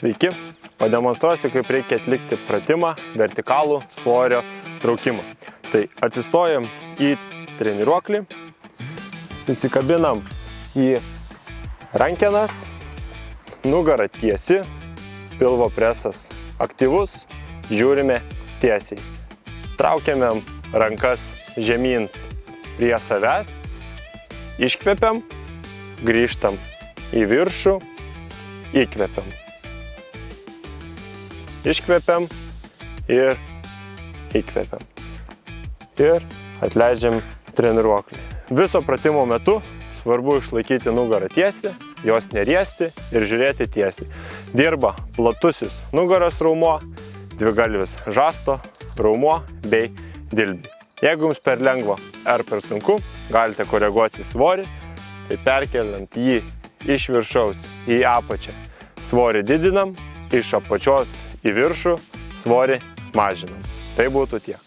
Sveiki, pademonstruosiu, kaip reikia atlikti pratimą vertikalų svorio traukimą. Tai atsistojam į treniruoklį, įsikabinam į rankenas, nugara tiesi, pilvo presas aktyvus, žiūrime tiesiai. Traukiame rankas žemyn prie savęs, iškvepiam, grįžtam į viršų, įkvepiam. Iškvepiam ir įkvepiam. Ir atleidžiam treniruoklį. Viso pratimo metu svarbu išlaikyti nugarą tiesiai, jos neriesti ir žiūrėti tiesiai. Dirba platusis nugaros raumuo, dvigalvis žasto raumuo bei dilbiai. Jeigu jums per lengva ar per sunku, galite koreguoti svorį, tai perkeliant jį iš viršaus į apačią. Svorį didinam, iš apačios į viršų svorį mažinam. Tai būtų tiek.